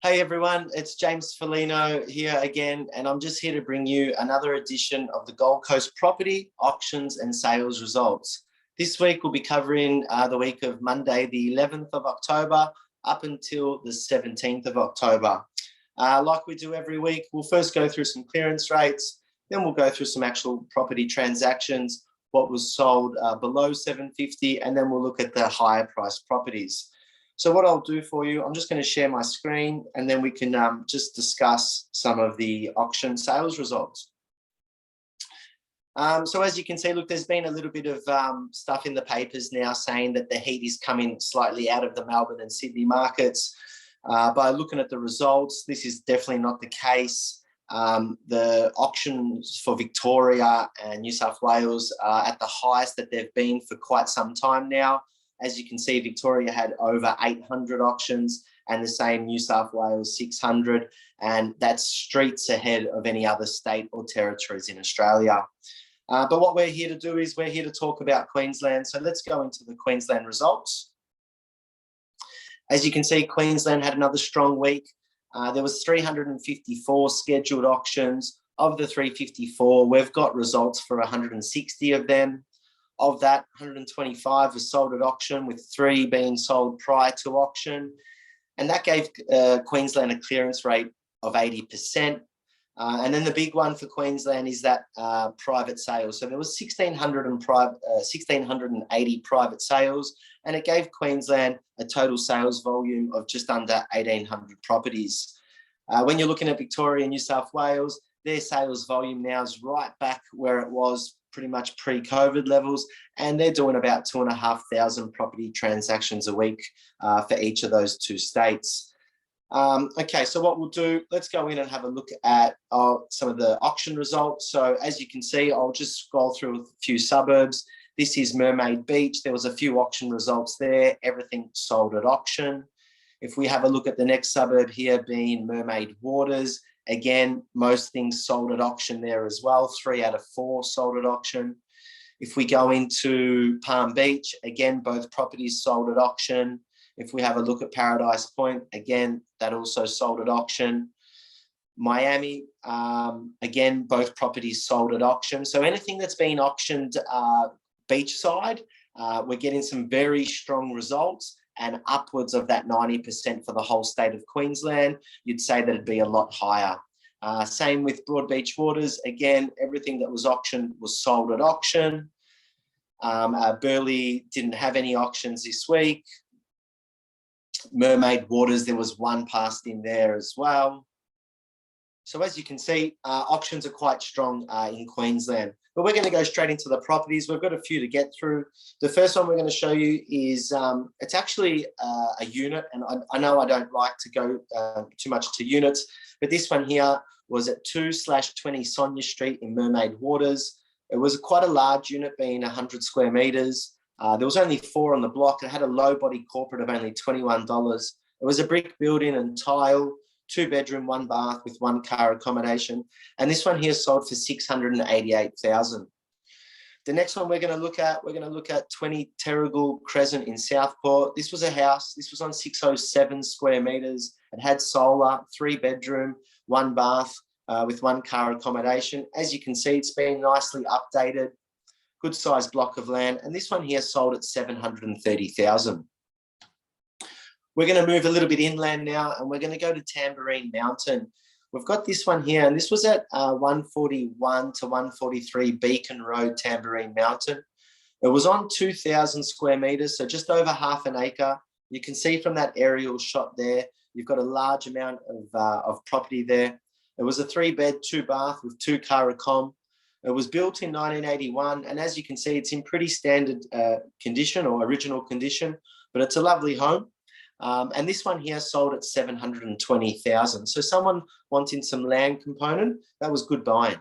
Hey everyone, it's James Folino here again, and I'm just here to bring you another edition of the Gold Coast Property Auctions and Sales Results. This week we'll be covering the week of Monday, the 11th of October, up until the 17th of October. Like we do every week, we'll first go through some clearance rates, then we'll go through some actual property transactions, what was sold below 750, and then we'll look at the higher priced properties. So what I'll do for you, I'm just going to share my screen and then we can just discuss some of the auction sales results. So as you can see, look, there's been a little bit of stuff in the papers now saying that the heat is coming slightly out of the Melbourne and Sydney markets. By looking at the results, this is definitely not the case. The auctions for Victoria and New South Wales are at the highest that they've been for quite some time now. As you can see, Victoria had over 800 auctions and the same New South Wales 600, and that's streets ahead of any other state or territories in Australia. But what we're here to do is we're here to talk about Queensland. So let's go into the Queensland results. As you can see, Queensland had another strong week. There was 354 scheduled auctions. Of the 354, we've got results for 160 of them. Of that, 125 was sold at auction, with 3 being sold prior to auction. And that gave Queensland a clearance rate of 80%. And then the big one for Queensland is that private sales. So there was 1,680 private sales, and it gave Queensland a total sales volume of just under 1,800 properties. When you're looking at Victoria and New South Wales, their sales volume now is right back where it was pretty much pre-COVID levels, and they're doing about 2,500 property transactions a week for each of those two states. Okay, so what we'll do, let's go in and have a look at some of the auction results. So as you can see, I'll just scroll through a few suburbs. This is Mermaid Beach. There was a few auction results there. Everything sold at auction. If we have a look at the next suburb here being Mermaid Waters, again, most things sold at auction there as well. 3 out of 4 sold at auction. If we go into Palm Beach, again, both properties sold at auction. If we have a look at Paradise Point, again, that also sold at auction. Miami, again, both properties sold at auction. So anything that's been auctioned beachside, we're getting some very strong results, and upwards of that 90% for the whole state of Queensland. You'd say that it'd be a lot higher. Same with Broadbeach Waters. Again, everything that was auctioned was sold at auction. Burleigh didn't have any auctions this week. Mermaid Waters, there was one passed in there as well. So as you can see, auctions are quite strong in Queensland. But we're going to go straight into the properties. We've got a few to get through. The first one we're going to show you is, it's actually a unit, and I know I don't like to go too much to units, but this one here was at 2/20 Sonia Street in Mermaid Waters. It was quite a large unit, being 100 square metres. There was only 4 on the block. It had a low body corporate of only $21. It was a brick building and tile, 2-bedroom, 1 bath with 1 car accommodation. And this one here sold for $688,000. The next one we're going to look at 20 Terrigal Crescent in Southport. This was a house. This was on 607 square metres. It had solar, 3-bedroom, 1 bath with 1 car accommodation. As you can see, it's been nicely updated. Good sized block of land. And this one here sold at $730,000. We're going to move a little bit inland now, and we're going to go to Tambourine Mountain. We've got this one here, and this was at 141 to 143 Beacon Road, Tambourine Mountain. It was on 2,000 square metres, so just over half an acre. You can see from that aerial shot there, you've got a large amount of property there. It was a 3-bed, 2-bath with 2 car accom. It was built in 1981, and as you can see, it's in pretty standard condition, or original condition, but it's a lovely home. And this one here sold at $720,000. So someone wanting some land component, that was good buying.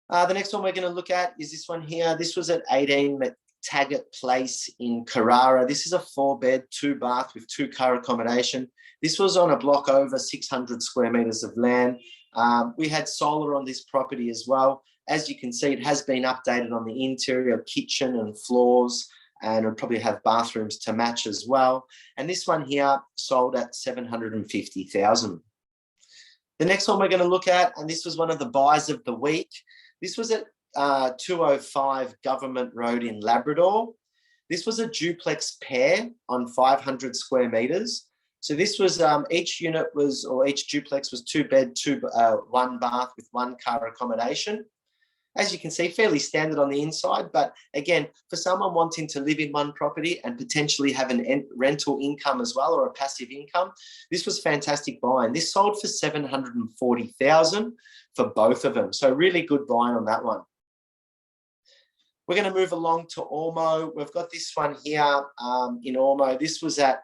The next one we're going to look at is this one here. This was at 18 Taggart Place in Carrara. This is a 4-bed, 2-bath with 2 car accommodation. This was on a block over 600 square metres of land. We had solar on this property as well. As you can see, it has been updated on the interior, kitchen and floors. and it'll probably have bathrooms to match as well. And this one here sold at $750,000. The next one we're going to look at, and this was one of the buys of the week. This was at 205 Government Road in Labrador. This was a duplex pair on 500 square meters. So this was each unit was, or each duplex was 2 bed, 1 bath with 1 car accommodation. As you can see, fairly standard on the inside, but again, for someone wanting to live in one property and potentially have an rental income as well, or a passive income, this was fantastic buying. This sold for $740,000 for both of them. So really good buying on that one. We're going to move along to Ormo. We've got this one here in Ormo. This was at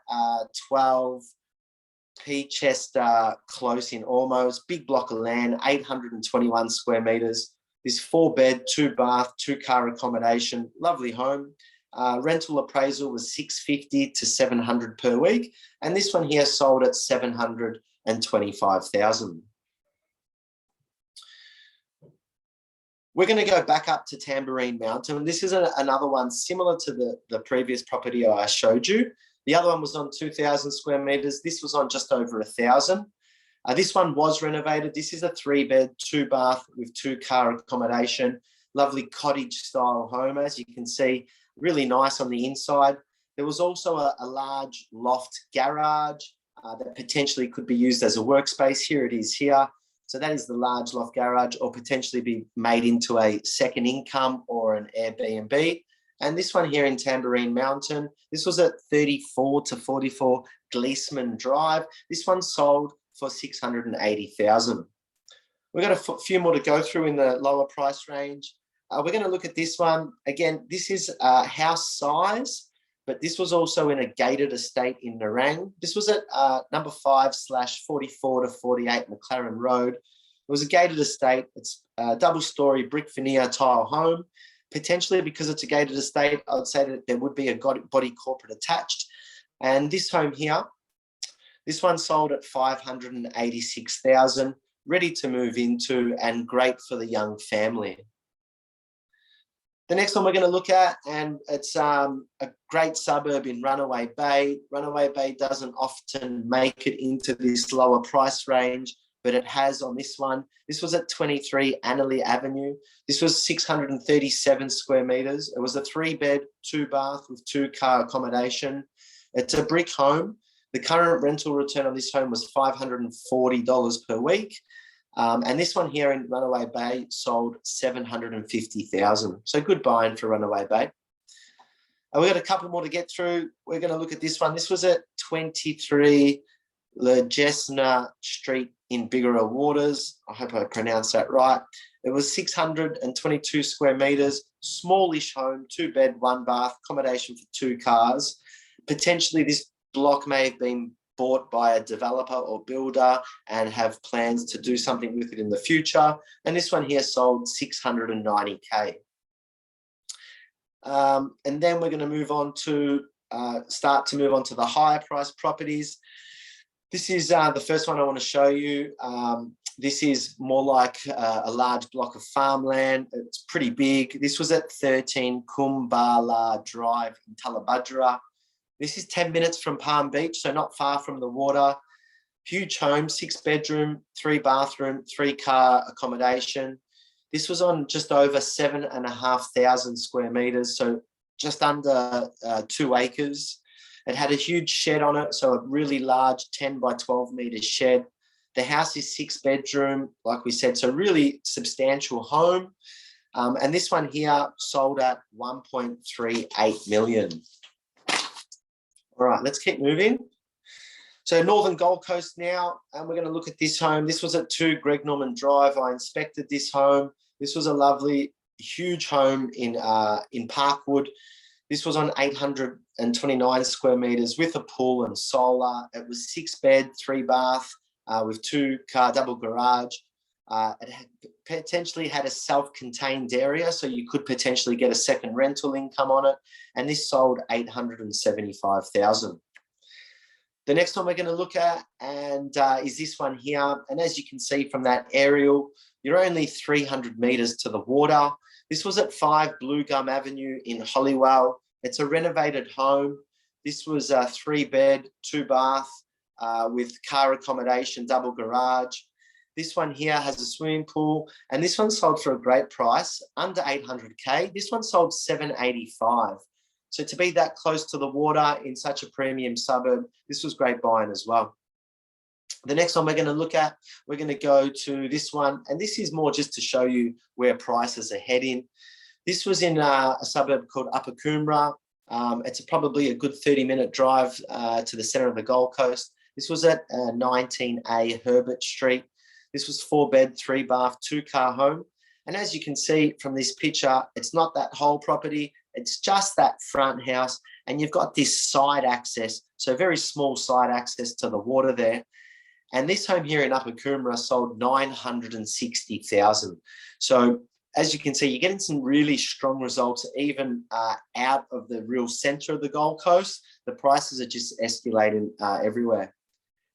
12 Chester Close in Ormo. It's a big block of land, 821 square meters. This 4 bed, 2 bath, 2 car accommodation, lovely home. Rental appraisal was $650 to $700 per week. And this one here sold at $725,000. We're going to go back up to Tambourine Mountain. This is another one similar to the previous property I showed you. The other one was on 2,000 square meters. This was on just over 1,000. This one was renovated. This is a 3 bed, 2 bath with 2 car accommodation. Lovely cottage style home, as you can see, really nice on the inside. There was also a large loft garage that potentially could be used as a workspace. Here it is here. So that is the large loft garage, or potentially be made into a second income or an Airbnb. And this one here in Tambourine Mountain, this was at 34 to 44 Gleesman Drive. This one sold for $680,000. We've got a few more to go through in the lower price range. We're going to look at this one. Again, this is house size, but this was also in a gated estate in Nerang. This was at number 5/44 to 48 McLaren Road. It was a gated estate. It's a double-story brick veneer tile home. Potentially, because it's a gated estate, I would say that there would be a body corporate attached. And this home here, this one sold at $586,000, ready to move into and great for the young family. The next one we're going to look at, and it's a great suburb in Runaway Bay. Runaway Bay doesn't often make it into this lower price range, but it has on this one. This was at 23 Annerley Avenue. This was 637 square meters. It was a 3 bed, 2 bath with 2 car accommodation. It's a brick home. The current rental return on this home was $540 per week. And this one here in Runaway Bay sold $750,000. So good buying for Runaway Bay. We've got a couple more to get through. We're going to look at this one. This was at 23 Legesna Street in Bigara Waters. I hope I pronounced that right. It was 622 square meters, smallish home, 2 bed, 1 bath, accommodation for 2 cars. Potentially this block may have been bought by a developer or builder and have plans to do something with it in the future. And this one here sold $690K. And then we're going to move on to start to move on to the higher price properties. This is the first one I want to show you. This is more like a large block of farmland. It's pretty big. This was at 13 Kumbala Drive in Tullabudgera. This is 10 minutes from Palm Beach, so not far from the water. Huge home, 6 bedroom, 3 bathroom, 3 car accommodation. This was on just over 7,500 square meters, so just under 2 acres. It had a huge shed on it, so a really large 10 by 12 meter shed. The house is 6 bedroom, like we said, so really substantial home. And this one here sold at $1.38 million. All right, let's keep moving. So Northern Gold Coast now, and we're going to look at this home. This was at 2 Greg Norman Drive. I inspected this home. This was a lovely, huge home in Parkwood. This was on 829 square meters with a pool and solar. It was 6 bed, 3 bath with 2 car double garage. It had potentially had a self-contained area, so you could potentially get a second rental income on it. And this sold $875,000. The next one we're going to look at is this one here. And as you can see from that aerial, you're only 300 meters to the water. This was at 5 Blue Gum Avenue in Holywell. It's a renovated home. This was a 3-bed, 2-bath with car accommodation, double garage. This one here has a swimming pool, and this one sold for a great price, under 800K. This one sold 785. So to be that close to the water in such a premium suburb, this was great buying as well. The next one we're going to look at, we're going to go to this one, and this is more just to show you where prices are heading. This was in a suburb called Upper Coomera. It's probably a good 30-minute drive to the centre of the Gold Coast. This was at 19A Herbert Street. This was 4-bed, 3-bath, 2-car home. And as you can see from this picture, it's not that whole property. It's just that front house. And you've got this side access, so very small side access to the water there. And this home here in Upper Coomera sold 960,000. So as you can see, you're getting some really strong results, even out of the real centre of the Gold Coast. The prices are just escalating everywhere.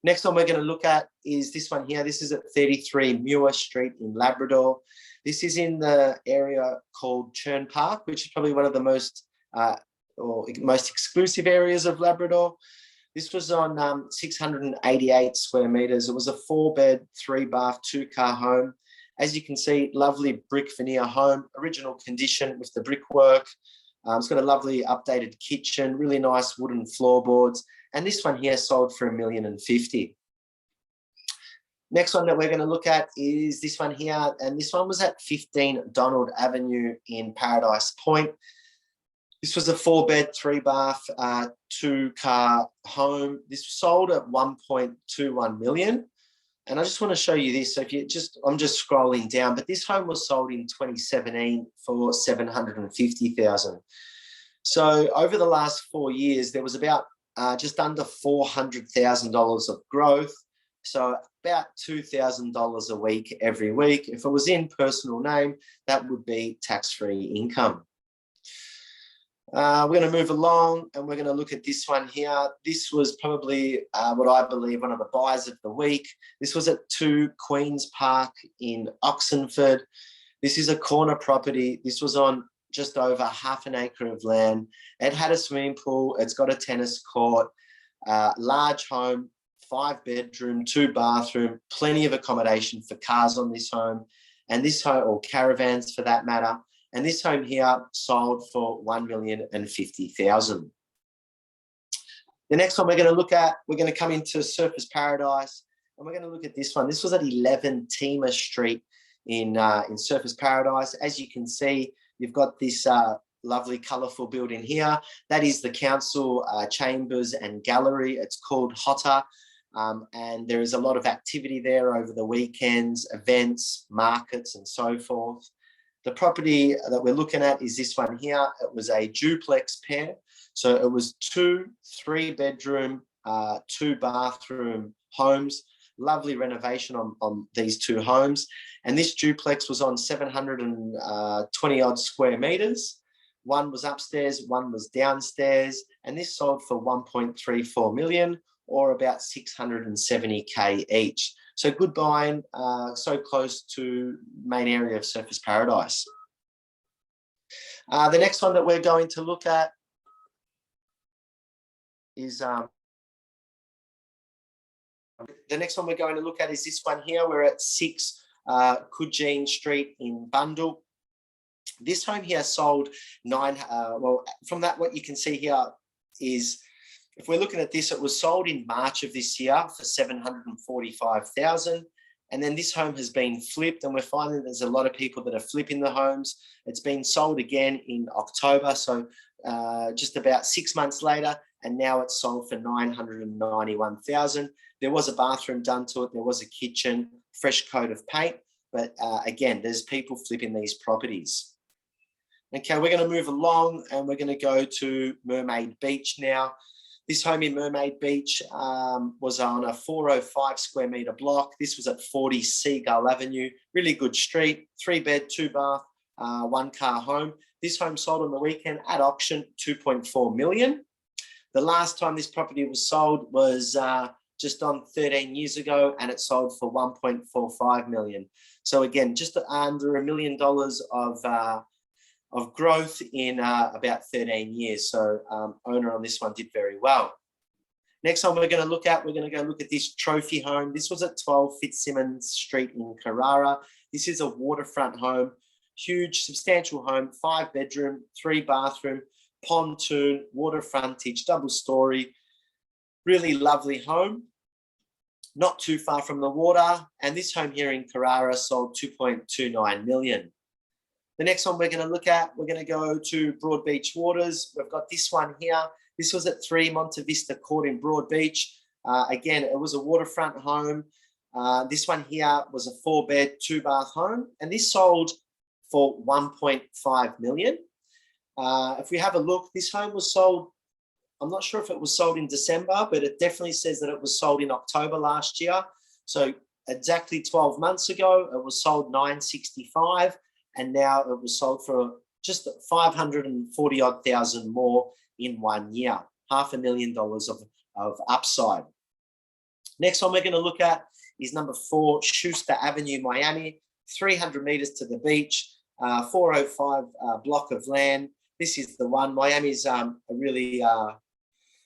Next one we're going to look at is this one here. This is at 33 Muir Street in Labrador. This is in the area called Churn Park, which is probably one of the most exclusive areas of Labrador. This was on 688 square metres. It was a 4-bed, 3-bath, 2-car home. As you can see, lovely brick veneer home, original condition with the brickwork. It's got a lovely updated kitchen, really nice wooden floorboards. And this one here sold for $1,050,000. Next one that we're going to look at is this one here. And this one was at 15 Donald Avenue in Paradise Point. This was a 4-bed, 3-bath, 2-car home. This sold at $1.21 million. And I just want to show you this. So I'm just scrolling down, but this home was sold in 2017 for $750,000. So over the last 4 years, there was about just under $400,000 of growth. So about $2,000 a week every week. If it was in personal name, that would be tax-free income. We're going to move along, and we're going to look at this one here. This was probably what I believe one of the buys of the week. This was at 2 Queens Park in Oxenford. This is a corner property. This was on just over half an acre of land. It had a swimming pool. It's got a tennis court, large home, 5-bedroom, 2-bathroom, plenty of accommodation for cars on this home, and this home, or caravans for that matter. And this home here sold for $1,050,000. The next one we're going to look at, we're going to come into Surfers Paradise, and we're going to look at this one. This was at 11 Tema Street in Surfers Paradise. As you can see, you've got this lovely colourful building here. That is the council chambers and gallery. It's called Hotter. And there is a lot of activity there over the weekends, events, markets, and so forth. The property that we're looking at is this one here. It was a duplex pair. So it was 2 3-bedroom, 2-bathroom homes. Lovely renovation on these 2 homes. And this duplex was on 720 odd square metres. One was upstairs, one was downstairs. And this sold for $1.34 million, or about $670K each. So good buying, so close to main area of Surfers Paradise. The next one that we're going to look at is the next one we're going to look at is this one here. We're at 6 Coogeen Street in Bundall. This home here sold from that what you can see here is, if we're looking at this, it was sold in March of this year for $745,000. And then this home has been flipped, and we're finding there's a lot of people that are flipping the homes. It's been sold again in October, so just about 6 months later, and now it's sold for $991,000. There was a bathroom done to it. There was a kitchen, fresh coat of paint. But again, there's people flipping these properties. Okay, we're going to move along, and we're going to go to Mermaid Beach now. This home in Mermaid Beach was on a 405 square metre block. This was at 40 Seagull Avenue. Really good street, 3-bed, 2-bath, 1-car home. This home sold on the weekend at auction, $2.4 million. The last time this property was sold was just on 13 years ago, and it sold for $1.45 million. So again, just under $1 million of growth in about 13 years. So owner on this one did very well. Next one we're going to look at this trophy home. This was at 12 Fitzsimmons Street in Carrara. This is a waterfront home, huge, substantial home, 5-bedroom, 3-bathroom, pontoon, water frontage, double story, really lovely home, not too far from the water. And this home here in Carrara sold 2.29 million. The next one we're going to look at, we're going to go to Broadbeach Waters. We've got this one here. This was at 3 Monte Vista Court in Broadbeach. Again, it was a waterfront home. This one here was a 4-bed, 2-bath home, and this sold for 1.5 million. If we have a look, this home was sold, I'm not sure if it was sold in December, but it definitely says that it was sold in October last year. So exactly 12 months ago, it was sold 965, and now it was sold for just 540 odd thousand more in 1 year, $500,000 of upside. Next one we're going to look at is number 4, Schuster Avenue, Miami, 300 meters to the beach, 405 block of land. This is the one. Miami's a really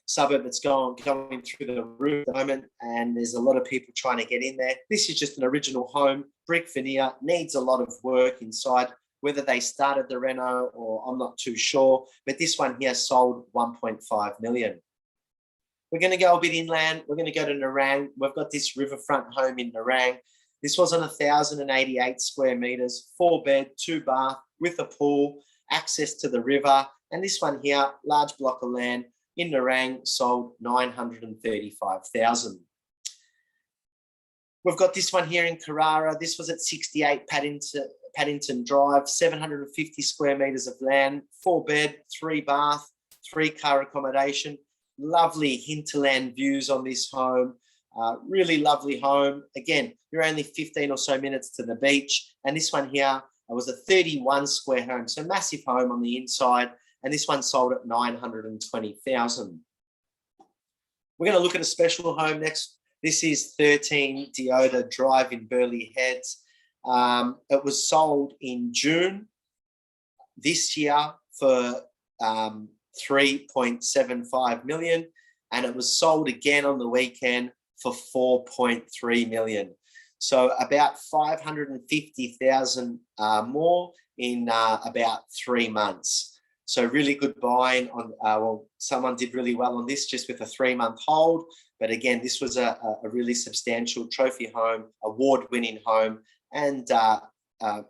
suburb that's going through the roof at the moment, and there's a lot of people trying to get in there. This is just an original home, brick veneer, needs a lot of work inside. Whether they started the reno or I'm not too sure, but this one here sold 1.5 million. We're going to go a bit inland. We're going to go to Nerang. We've got this riverfront home in Nerang. This was on 1,088 square meters, 4-bed, 2-bath with a pool, access to the river. And this one here, large block of land in Nerang, sold 935,000. We've got this one here in Carrara. This was at 68 Paddington Drive, 750 square meters of land, 4-bed, 3-bath, 3-car accommodation. Lovely hinterland views on this home. Really lovely home. Again, you're only 15 or so minutes to the beach. And this one here was a 31 square home, so massive home on the inside. And this one sold at 920,000. We're going to look at a special home next. This is 13 Deodo Drive in Burleigh Heads. It was sold in June this year for 3.75 million, and it was sold again on the weekend for 4.3 million. So about 550,000 more in about 3 months. So really good buying on, well, someone did really well on this just with a 3-month hold. But again, this was a really substantial trophy home, award-winning home, and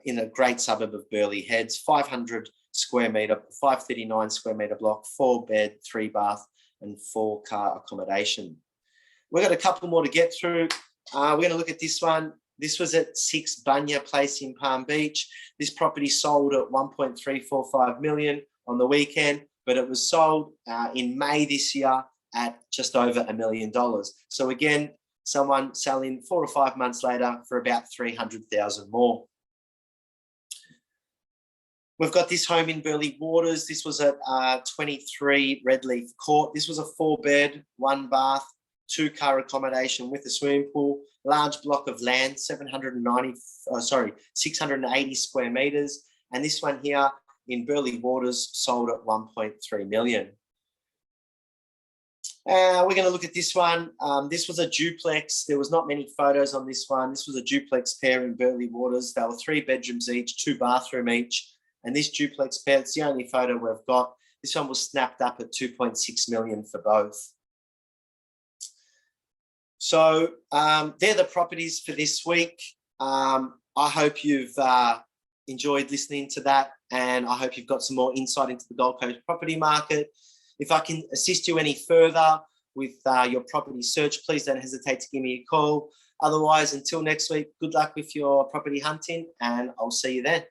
in a great suburb of Burleigh Heads, 539 square metre block, 4-bed, 3-bath and 4-car accommodation. We've got a couple more to get through. We're going to look at this one. This was at 6 Bunya Place in Palm Beach. This property sold at 1.345 million on the weekend, but it was sold in May this year at just over $1 million. So again, someone selling 4 or 5 months later for about 300,000 more. We've got this home in Burleigh Waters. This was at 23 Redleaf Court. This was a 4-bed, 1-bath, 2-car accommodation with a swimming pool, large block of land, 680 square meters. And this one here in Burleigh Waters sold at 1.3 million. We're going to look at this one. This was a duplex. There was not many photos on this one. This was a duplex pair in Burleigh Waters. They were 3 bedrooms each, 2 bathroom each. And this duplex pair, it's the only photo we've got. This one was snapped up at 2.6 million for both. So they're the properties for this week. I hope you've enjoyed listening to that, and I hope you've got some more insight into the Gold Coast property market. If I can assist you any further with your property search, please don't hesitate to give me a call. Otherwise, until next week, good luck with your property hunting, and I'll see you then.